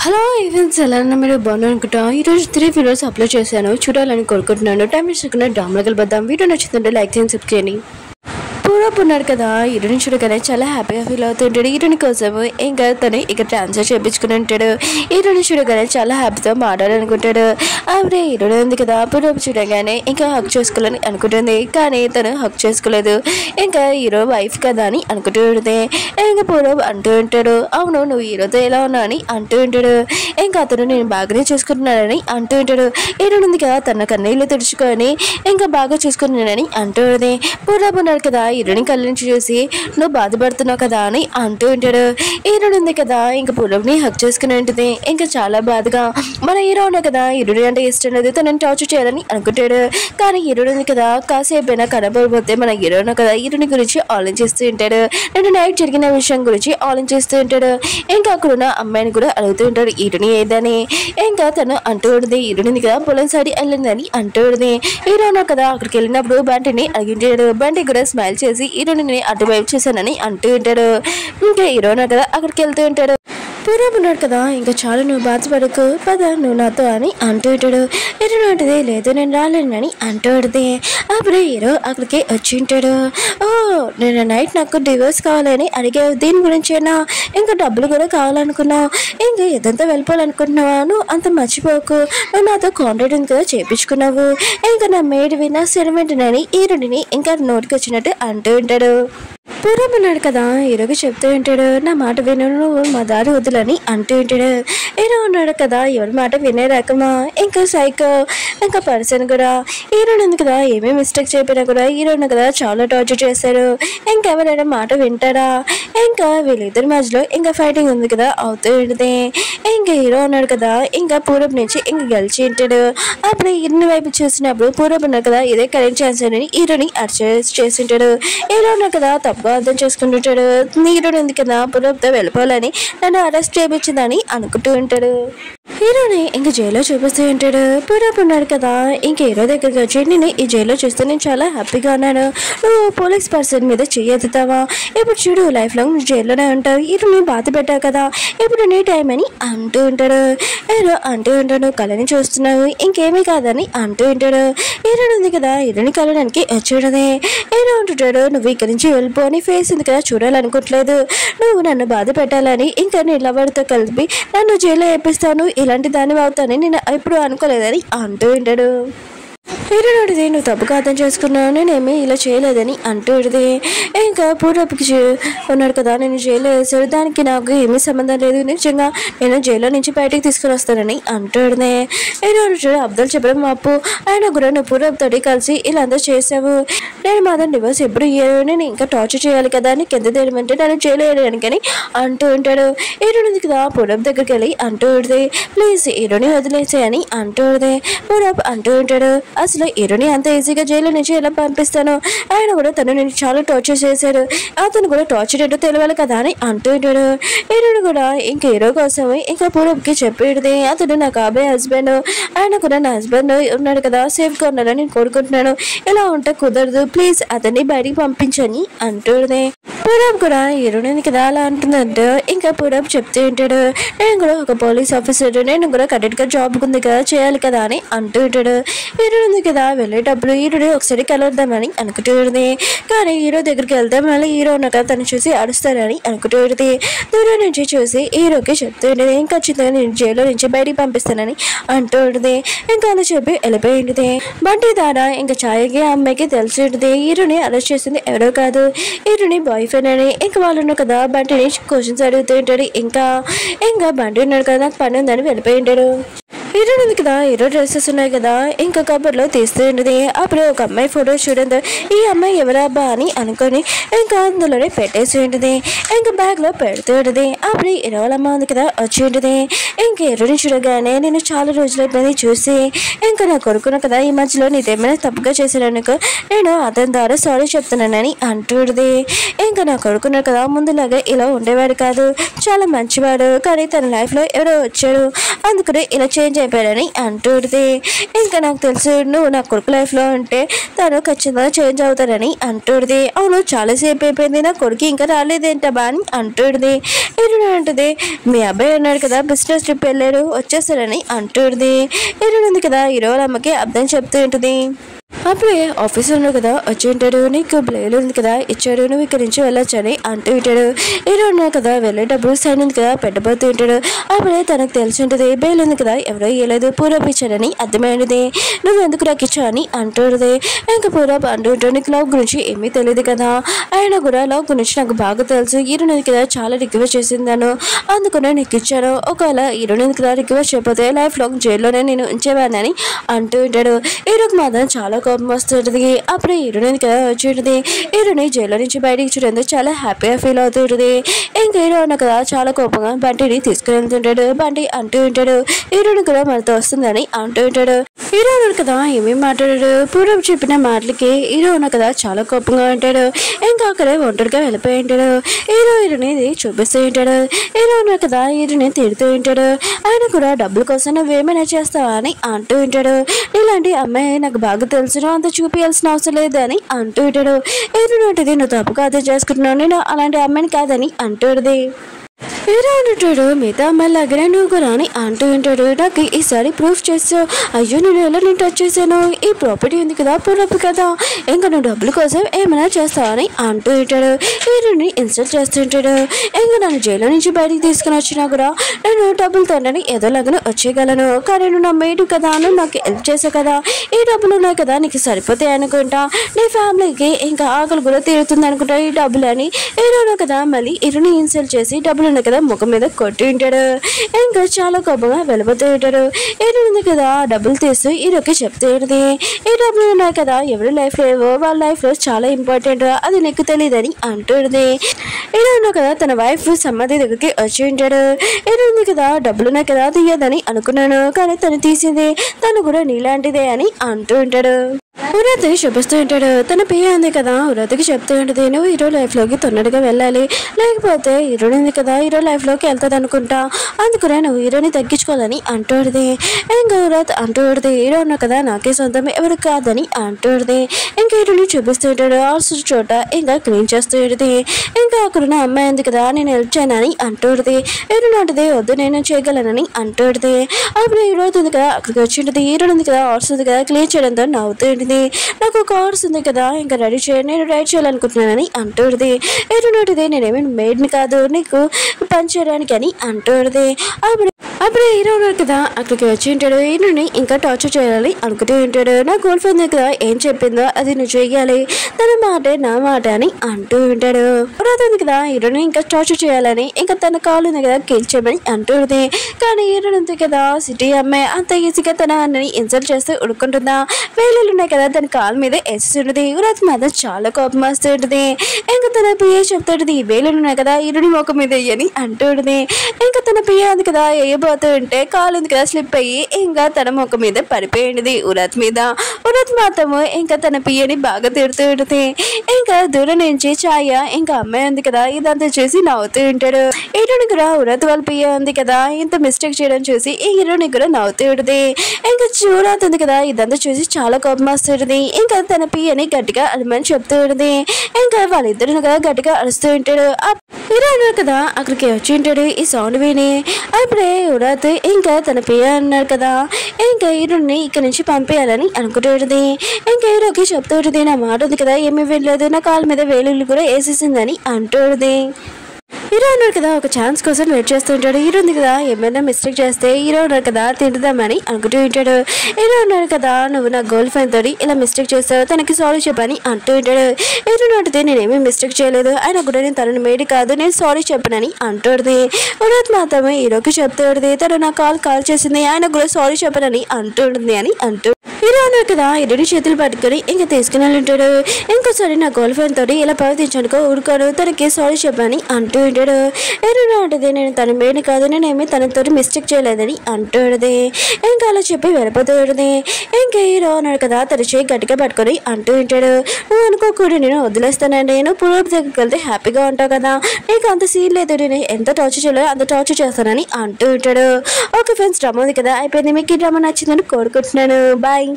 Hello events ఎలా మీరు బాగున్నా అనుకుంటా. ఈరోజు 3 వీడియోస్ అప్లోడ్ చేశాను, చూడాలని కోరుకుంటున్నాను. టైం వేసుకున్న డ్రామాలు కలబద్దాం. వీడియో నచ్చుతుంటే లైక్ చేయండి, సబ్స్క్రైబ్ చేయండి. పూర్వపు ఉన్నాడు కదా, హీరోని చూడగానే చాలా హ్యాపీగా ఫీల్ అవుతుంటాడు. హీరోని కోసం ఇంకా తను ఇక్కడ ట్రాన్స్ఫర్ చేయించుకుని ఉంటాడు. హీరోని చూడగానే చాలా హ్యాపీతో మాట్లాడాలనుకుంటాడు. ఆవిడ హీరోని ఉంది కదా, పూర్వపు చూడగానే ఇంకా హక్ చేసుకోవాలని అనుకుంటుంది. కానీ తను హక్ చేసుకోలేదు. ఇంకా హీరో వైఫ్ కదా అని అనుకుంటూ ఉంటుంది. ఇంకా పూర్వపు అంటూ ఉంటాడు, అవును నువ్వు హీరోతో ఎలా ఉన్నావు అని అంటూ ఉంటాడు. ఇంకా అతను నేను బాగానే చూసుకుంటున్నానని అంటూ ఉంటాడు. హీరోని ఉంది కదా, తన కన్నీళ్ళు తుడుచుకొని ఇంకా బాగా చూసుకుంటున్నానని అంటూ ఉంటుంది. పూర్వపు ఉన్నాడు కదా, హీరోని కళ్ళ నుంచి చూసి నువ్వు బాధపడుతున్నావు కదా అని అంటూ ఉంటాడు. హీరోని ఉంది కదా, ఇంకా పూర్వని హక్ చేసుకుని ఉంటుంది. ఇంకా చాలా బాధగా మన హీరో ఉన్నా కదా, హీరోని అంటే ఇష్టం లేదు, తనని టార్చర్ చేయాలని అనుకుంటాడు. కానీ హీరోని ఉంది కదా, కాసేపైనా కనపడిపోతే మన హీరో ఉన్నా కదా, హీరోని గురించి ఆలోచిస్తూ ఉంటాడు. నేను నైట్ జరిగిన విషయం గురించి ఆలోచిస్తూ ఉంటాడు. ఇంకా అక్కడున్న అమ్మాయిని కూడా అడుగుతూ ఉంటాడు హీరోని ఏదని. ఇంకా తను అంటూ ఉంటుంది, హీరోని కదా పొలం సైడ్ వెళ్ళిందని అంటూ ఉంటుంది. హీరో ఉన్నా కదా, అక్కడికి వెళ్ళినప్పుడు బంటిని అడిగింటాడు. బంటి కూడా స్మైల్ చేసి హీరోని అటువైపు చేశానని అంటూ ఉంటాడు. ఇంకా హీరోనా కదా అక్కడికి వెళ్తూ ఉంటాడు. పూర్వం ఉన్నాడు కదా, ఇంకా చాలా నువ్వు బాధపడకు, పద నువ్వు నాతో అని అంటూ ఉంటాడు. హీరోని అంటది, లేదు నేను రాలేనని అంటూ ఉంటుంది. అప్పుడు హీరో అక్కడికి వచ్చి ఉంటాడు. ఓ నేను నైట్ నాకు డివోర్స్ కావాలని అడిగావు, దీని గురించేనా? ఇంకా డబ్బులు కూడా కావాలనుకున్నావు, ఇంకా ఎదంతా వెళ్ళిపోవాలనుకుంటున్నావా? నువ్వు అంత మర్చిపోకు, నువ్వు నాతో కాంట్రాక్ట్ కూడా చేయించుకున్నావు, ఇంకా నా మేడివి నా సెరమెంటనని హీరోని ఇంకా నోటికి వచ్చినట్టు అంటూ ఉంటాడు. పూర్వం ఉన్నాడు కదా, హీరోకి చెప్తూ ఉంటాడు, నా మాట విను, నువ్వు మా దారి వద్దులని అంటూ ఉంటాడు. హీరో ఉన్నాడు కదా, ఎవరి మాట వినే రకమా, ఇంకా సైకో ఇంకా పర్సన్ కూడా. హీరోని ఉంది కదా, ఏమేమి మిస్టేక్ చెప్పినా కూడా హీరోని కదా చాలా టార్చర్ చేశారు. ఇంకెవరైనా మాట వింటారా? ఇంకా వీళ్ళిద్దరి మధ్యలో ఇంకా ఫైటింగ్ ఉంది కదా అవుతూ ఉంటుంది. ఇంకా హీరో ఉన్నాడు కదా, ఇంకా పూర్వం నుంచి ఇంకా గెలిచి ఉంటాడు. అప్పుడు హీరోని వైపు చూసినప్పుడు పూర్వం ఉన్నాడు కదా, ఇదే కరెక్ట్ ఛాన్స్ అని హీరోని అరెస్ట్ చేసి ఉంటాడు. హీరో ఉన్నాడు కదా, తప్పుగా అర్థం చేసుకుంటుంటాడు. హీరోని ఉంది కదా, పూర్వంతో వెళ్ళిపోవాలని నన్ను అరెస్ట్ చేయించిందని అనుకుంటూ ఉంటాడు. హీరోని ఇంకా జైల్లో చూపిస్తూ ఉంటాడు. పూర్వం ఉన్నాడు కదా, ఇంకా హీరో దగ్గరికి వచ్చి నేను ఈ జైల్లో చూస్తే నేను చాలా హ్యాపీగా ఉన్నాను, నువ్వు పోలీస్ పర్సన్ మీద చెయ్యెత్తుతావా? ఇప్పుడు చూడు లైఫ్ లాంగ్ నువ్వు జైల్లోనే ఉంటావు, హీరోని బాధ పెట్టావు కదా, ఇప్పుడు నీ టైం అని అంటూ ఉంటాడు. హీరో అంటూ ఉంటాడు, కళని చూస్తున్నావు, ఇంకేమీ కాదని అంటూ ఉంటాడు. హీరోని ఉంది కదా, హీరోని కలడానికి వచ్చేటదే. హీరో అంటుంటాడు, నువ్వు ఇక్కడి నుంచి వెళ్ళిపో, నీ ఫేస్ ఉంది కదా చూడాలనుకోవట్లేదు, నువ్వు నన్ను బాధ పెట్టాలని ఇంకా నీ లవర్తో కలిపి నన్ను జైల్లో వేపిస్తాను, ఇలాంటి దాన్ని అవుతానని నేను ఎప్పుడు అనుకోలేదని అంటూ ఉంటాడు. హీరోని అడిగితే నువ్వు తప్పుగా అర్థం చేసుకున్నావు, నేనేమి ఇలా చేయలేదని అంటూ అడిగితే. ఇంకా పూర్వపుకి ఉన్నాడు కదా, నేను జైల్లో వేసాడు, దానికి నాకు ఏమీ సంబంధం లేదు, నిజంగా నేను జైల్లో నుంచి బయటికి తీసుకుని వస్తానని అంటూ అడిగితే. హీరోని చూడు అబ్దుల్ చెప్పడం మాపు, ఆయన కూడా నువ్వు పూర్వపుతోటి కలిసి ఇలా అంతా చేసావు, నేను మాత్రం డివోర్స్ ఎప్పుడు ఇయ్యాను, నేను ఇంకా టార్చర్ చేయాలి కదా, నీకు ఎంత తెలియమంటే నన్ను జైల్లో వేయడానికి అని అంటూ ఉంటాడు. హీరోని కదా పూర్వం దగ్గరికి వెళ్ళి అంటూ అడిగితే, ప్లీజ్ హీరోని వదిలేసాయని అంటూ అడిగితే. పూర్వపు అంటూ ఉంటాడు, అసలు హీరోని అంత ఈజీగా జైలు నుంచి ఎలా పంపిస్తాను, ఆయన కూడా తను నేను చాలా టార్చర్ చేశాడు, అతను కూడా టార్చర్ ఏంటో తెలియాలి కదా అని అంటూ ఉంటాడు. హీరోని కూడా ఇంక హీరో కోసం ఇంకా పూర్వకి చెప్పేది, అతడు నా కాబోయే హస్బెండ్, ఆయన కూడా నా హస్బెండ్ ఉన్నాడు కదా, సేఫ్గా ఉన్నాడని నేను కోరుకుంటున్నాను, ఇలా ఉంటే కుదరదు, ప్లీజ్ అతన్ని బయటికి పంపించని అంటుంది. పూర్వం కూడా హీరోని కదా అలా అంటుందంటే ఇంకా పూర్వం చెప్తూ ఉంటాడు, నేను కూడా ఒక పోలీస్ ఆఫీసర్, నేను కూడా కరెక్ట్గా జాబ్ ఉంది కదా చేయాలి కదా అని అంటూ ఉంటాడు. హీరోని కదా వెళ్ళేటప్పుడు హీరోని ఒకసారి కలుద్దామని అనుకుంటూ ఉంటుంది. కానీ హీరో దగ్గరికి వెళ్తే మళ్ళీ హీరో ఉన్న కదా తను చూసి అరుస్తారని అనుకుంటూ ఉంటుంది. దూరం నుంచి చూసి హీరోకి చెప్తూ ఉంటుంది, ఇంకా ఖచ్చితంగా నేను జైల్లో నుంచి బయటికి పంపిస్తానని అంటూ ఉంటుంది. ఇంకా అలా చెప్పి వెళ్ళిపోయి ఉంటుంది. బంటి ద్వారా ఇంకా ఛాయకి అమ్మాయికి తెలిసి ఉంటుంది, హీరోని అరెస్ట్ చేసింది ఎవరో కాదు, హీరోని బాయ్ ఫ్రెండ్ అని. ఇంకా వాళ్ళు ఉన్నారు కదా, బంటిని క్వశ్చన్స్ అడుగుతూ ఉంటాడు. ఇంకా బంటి ఉన్నాడు కదా, నాకు పని ఉందని వెళ్ళిపోయి ఉంటాడు. హీరో ఉంది కదా, హీరో డ్రెస్సెస్ ఉన్నాయి కదా, ఇంకా కబర్లో తీస్తూ ఉంటుంది. అప్పుడు ఒక అమ్మాయి ఫోటో చూడండి, ఈ అమ్మాయి ఎవరాబ్బా అని అనుకొని ఇంకా అందులోనే పెట్టేసి ఉంటుంది. ఇంకా బ్యాగ్లో పెడుతూ ఉంటుంది. అప్పుడు హీరోలమ్మ ఉంది కదా వచ్చి ఉంటుంది. ఇంకా హీరోని చూడగానే నేను చాలా రోజులైపోయింది చూసి, ఇంకా నా కొడుకున్నా కదా, ఈ మధ్యలో నీదేమైనా తప్పుగా చేశాననుకో నేను అతని ద్వారా సారీ చెప్తున్నానని అంటుంది. ఇంకా నా కొడుకున్నా కదా, ముందులాగా ఇలా ఉండేవాడు కాదు, చాలా మంచివాడు, కానీ తన లైఫ్లో ఎవరో వచ్చాడు, అందుకనే ఇలా చేంజ్ అయిపోయారని అంటుంది. ఇంకా నాకు తెలుసు నువ్వు నా కొడుకు లైఫ్లో ఉంటే తను ఖచ్చితంగా చేంజ్ అవుతారని అంటుంది. అవును చాలాసేపు అయిపోయింది నా కొడుకు ఇంకా రాలేదేంటబా అని అంటుంది. ఇరుడు అంటుంది మీ అబ్బాయి ఉన్నాడు కదా బిజినెస్ ట్రిప్ వెళ్ళాడు వచ్చేస్తారని అంటుంది. ఇరుడు ఉంది కదా ఈరోజు అమ్మకి అర్థం చెప్తూ ఉంటుంది. అప్పుడే ఆఫీసర్లో కదా వచ్చి ఉంటాడు. నీకు బ్లేలు ఉంది కదా ఇచ్చాడు నువ్వు ఇక్కడి నుంచి వెళ్ళొచ్చు అని అంటూ ఉంటాడు. ఈరోజు ఉన్నాడు కదా వెళ్ళేటప్పుడు సైన్ ఉంది కదా పెట్టబోతూ ఉంటాడు. అప్పుడే తనకు తెలిసి ఉంటుంది బేలు ఉంది కదా ఎవరో ఇవ్వలేదు పూరప్ ఇచ్చాడని అర్థమైనది. నువ్వు ఎందుకు నాకు ఇచ్చావు అని అంటుంది. ఇంకా పూరప్ అంటూ ఉంటాడు నీకు లవ్ గురించి ఏమీ తెలియదు కదా ఆయన కూడా లవ్ గురించి నాకు బాగా తెలుసు ఈరోజు కదా చాలా రిక్వెస్ట్ చేసిందాను అందుకనే నీకు ఇచ్చాను ఒకవేళ ఈరోజు కదా రిక్వెస్ట్ చేయకపోతే లైఫ్ లాంగ్ జైల్లోనే నేను ఉంచేవాడిని అని అంటూ ఉంటాడు. ఈరోజు మాత్రం చాలా కోపం వస్తుంటుంది. అప్పుడు హీరోయిన్ కదా వచ్చి హీరోని జైల్లో నుంచి బయటికి చూడేందుకు చాలా హ్యాపీగా ఫీల్ అవుతుంటుంది. ఇంకా హీరో ఉన్న కదా చాలా కోపంగా బంటిని తీసుకుని వెళ్తుంటాడు. బంటి అంటూ ఉంటాడు హీరోని కూడా మనతో వస్తుందని అంటూ ఉంటాడు. హీరో ఉన్నాడు కదా ఏమేమి మాట్లాడాడు పూర్వం చెప్పిన మాటలకి హీరో ఉన్న కదా చాలా కోపంగా ఉంటాడు. ఇంకా అక్కడే ఒంటరిగా వెళ్ళిపోయి ఉంటాడు. హీరోయిన్ చూపిస్తూ ఉంటాడు. హీరో ఉన్నాడు కదా హీరోని తిడుతూ ఉంటాడు. ఆయన కూడా డబ్బుల కోసం నువ్వేమైనా చేస్తావా అని అంటూ ఉంటాడు. ఇలాంటి అమ్మాయి నాకు బాగా తెలుసు అంత చూపించాల్సిన అవసరం లేదని అంటూ ఉంటాడు. ఏది నువ్వు తప్పుగా అర్థం చేసుకుంటున్నావు నేను అలాంటి అమ్మాయిని కాదని అంటుంది. హీరో అంటుంటాడు మిగతా అమ్మాయిలాగానే నువ్వు కూడా అని అంటూ ఉంటాడు. నాకు ఈసారి ప్రూఫ్ చేస్తావు అయ్యో నేను ఎలా నేను టచ్ చేశాను ఈ ప్రాపర్టీ ఉంది కదా పూరపు కదా ఇంకా నువ్వు డబ్బుల కోసం ఏమైనా చేస్తావని అంటూ ఉంటాడు. హీరోని ఇన్సల్ట్ చేస్తుంటాడు. ఇంకా నన్ను జైల్లో నుంచి బయటికి తీసుకుని వచ్చినా కూడా నేను డబ్బులతో ఏదోలాగానే వచ్చేయగలను కానీ నువ్వు నా మేడు కదా నువ్వు నాకు హెల్ప్ చేసావు కదా ఈ డబ్బులు ఉన్నాయి కదా నీకు సరిపోతాయి అనుకుంటా నీ ఫ్యామిలీకి ఇంకా ఆకలి కూడా తీరుతుంది అనుకుంటా ఈ డబ్బులు అని హీరోను కదా మళ్ళీ హీరోని ఇన్సల్ట్ చేసి డబ్బులు ఉన్నాయి కదా ముఖం మీద కొట్టి ఉంటాడు. ఇంకా చాలా కోపంగా వెళ్ళిపోతూ ఉంటాడు. ఏడుంది కదా డబ్బులు తీస్తూ హీరోకి చెప్తూ ఉంటుంది ఈ డబ్బులు ఉన్నాయి కదా ఎవరి లైఫ్ లేవో వాళ్ళ లైఫ్ లో చాలా ఇంపార్టెంట్ అది నీకు తెలియదని అంటుంది. ఏడున్నా కదా తన వైఫ్ సమాధి దగ్గరికి వచ్చి ఉంటాడు. ఏడుంది కదా డబ్బులు ఉన్నాయి కదా తీయదని అనుకున్నాను కానీ తను తీసింది తను కూడా నీలాంటిదే అని అంటూ ఉంటాడు. ఉరత్ చూపిస్తూ ఉంటాడు. తన పియ ఉంది కదా ఉరత్కి చెప్తూ ఉంటుంది నువ్వు హీరో లైఫ్ లోకి తొందరగా వెళ్ళాలి లేకపోతే హీరోని ఉంది కదా హీరో లైఫ్ లోకి వెళ్తుంది అనుకుంటా అందుకనే నువ్వు హీరోని తగ్గించుకోవాలని అంటుంది. ఇంకా ఉరత్ అంటూ ఉంటుంది హీరో ఉన్నా కదా నాకే సొంతం ఎవరు కాదని అంటుంది. ఇంకా హీరోని చూపిస్తూ ఉంటాడు ఆల్సో చోట ఇంకా క్లీన్ చేస్తూ ఉంటుంది. ఇంకా అక్కడున్న అమ్మాయి ఉంది కదా నేను హెల్ప్ చేయనని అంటుంది. హీరోని అంటుంది వద్దు నేను చేయగలనని అంటుంది. అప్పుడు హీరో ఉంది కదా అక్కడికి వచ్చి ఉంటుంది హీరోని ఉంది కదా ఆల్సో ఉంది కదా క్లీన్ చేయడంతో నవ్వుతూ ఉంటుంది. నాకు ఒక కార్స్ ఉంది కదా ఇంకా రెడీ చేయండి నేను రైడ్ చేయాలనుకుంటున్నానని అంటుంది. ఏడునోటిది నేనేమి మేడ్ని కాదు నీకు పని చేయడానికి అని అంటుంది. అప్పుడు హీరో ఉన్నాడు కదా అక్కడికి వచ్చి ఉంటాడు. హీరోని ఇంకా టార్చర్ చేయాలని అనుకుంటూ ఉంటాడు. నా గర్ల్ ఫ్రెండ్ కదా ఏం చెప్పిందో అది నువ్వు చేయాలి తన మాటే నా మాట అని అంటూ ఉంటాడు. ఉంది కదా హీరోని ఇంకా టార్చర్ చేయాలని ఇంకా తన కాలు ఉంది కదా కిల్ చేయమని అంటుంది. కానీ హీరోని ఉంది కదా సిటీ అమ్మాయి అంత ఈజీగా తన అన్నని ఇన్సల్ట్ చేస్తూ ఉడుకుంటుందా వేలు ఉన్నాయి కదా తన కాలు మీద వేస్తుంటది. యువరాజ్ మాత్రం చాలా కోపం వస్తుంటది. ఇంకా తన పియ చెప్తుంటది ఈ వేలు ఉన్నాయి కదా హీరోని ముఖం మీద వేయని అంటుంటది. ఇంకా తన పియ ఉంది కదా వేయబోతూ ఉంటే కాలు ఉంది కదా స్లిప్ అయ్యి ఇంకా తన ముఖం మీద పడిపోయింది ఉరత్ మీద. ఉరత్ మాత్రము ఇంకా తన పియని బాగా తిడుతూ ఉంటుంది. ఇంకా దూరం నుంచి ఛాయ ఇంకా అమ్మాయి ఉంది కదా ఇదంతా చూసి నవ్వుతూ ఉంటాడు. హీరోని కూడా ఉరత్ వాళ్ళ పియ ఉంది కదా ఇంత మిస్టేక్ చేయడం చూసి ఈ హీరోని కూడా నవ్వుతూ ఉంటుంది. ఇంకా చూరాత్ ఉంది కదా ఇదంతా చూసి చాలా కోపం వస్తుంది. ఇంకా తన పియని గట్టిగా అలమని చెప్తూ ఉంటుంది. ఇంకా వాళ్ళిద్దరు కదా గట్టిగా అరుస్తూ ఉంటాడు. హీరో అన్నారు కదా అక్కడికి వచ్చి ఉంటాడు ఈ సౌండ్ విని. అప్పుడే ఉరత్ ఇంకా తన పియ అన్నారు కదా ఇంకా హీరోని ఇక్కడ నుంచి పంపేయాలని అనుకుంటుంది. ఇంకా హీరోకి చెప్తూ ఉంటుంది నా మాట ఉంది కదా ఏమీ వెళ్ళలేదు నా కాళ్ళ మీద వేలు కూడా వేసేసిందని అంటుంది. హీరో ఉన్నారు కదా ఒక ఛాన్స్ కోసం వెయిట్ చేస్తూ ఉంటాడు. హీరో ఉంది కదా ఏమైనా మిస్టేక్ చేస్తే హీరో ఉన్నారు కదా తింటుదామని అనుకుంటూ ఉంటాడు. హీరో ఉన్నారు కదా నువ్వు నా గర్ల్ ఫ్రెండ్ తోటి ఇలా మిస్టేక్ చేస్తావు తనకి సారీ చెప్పని అంటూ ఉంటాడు. హీరో నోటితే నేనేమీ మిస్టేక్ చేయలేదు ఆయన కూడా నేను తనని మేడి కాదు నేను సారీ చెప్పనని అంటుంది. ఉరత్ మాత్రమే హీరోకి చెప్తూ ఉంటుంది తను నా కాల్ చేసింది ఆయన కూడా సారీ చెప్పనని అంటుంది అని అంటూ హీరో అన్నారు కదా హీరోని చేతులు పట్టుకొని ఇంకా తీసుకుని ఉంటాడు. ఇంకోసారి నా గర్ల్ ఫ్రెండ్ తోటి ఇలా ప్రవర్తించడానికి ఊరుకోడు, తనకి సారీ చెప్పని అంటూ ఉంటాడు. హీరోని అంటది నేను తన మేడిని కాదు, నేనేమి తనతో మిస్టేక్ చేయలేదని అంటూ ఉంటుంది. ఇంకా అలా చెప్పి వెళ్ళిపోతూ ఉంటుంది. ఇంకా హీరో అన్నాడు కదా తన చేయి గట్టిగా పట్టుకొని అంటూ ఉంటాడు. నువ్వు అనుకోకూడదు నేను వదిలేస్తానండి, నేను పూర్వపు దగ్గరికి వెళ్తే హ్యాపీగా ఉంటావు కదా, నీకు అంత సీన్ లేదు, నేను ఎంత టార్చర్ చేయలేదు అంత టార్చర్ చేస్తానని అంటూ ఉంటాడు. ఓకే ఫ్రెండ్స్, డ్రామా ఉంది కదా అయిపోయింది. మీకు ఈ డ్రామా నచ్చిందని కోరుకుంటున్నాను. బాయ్.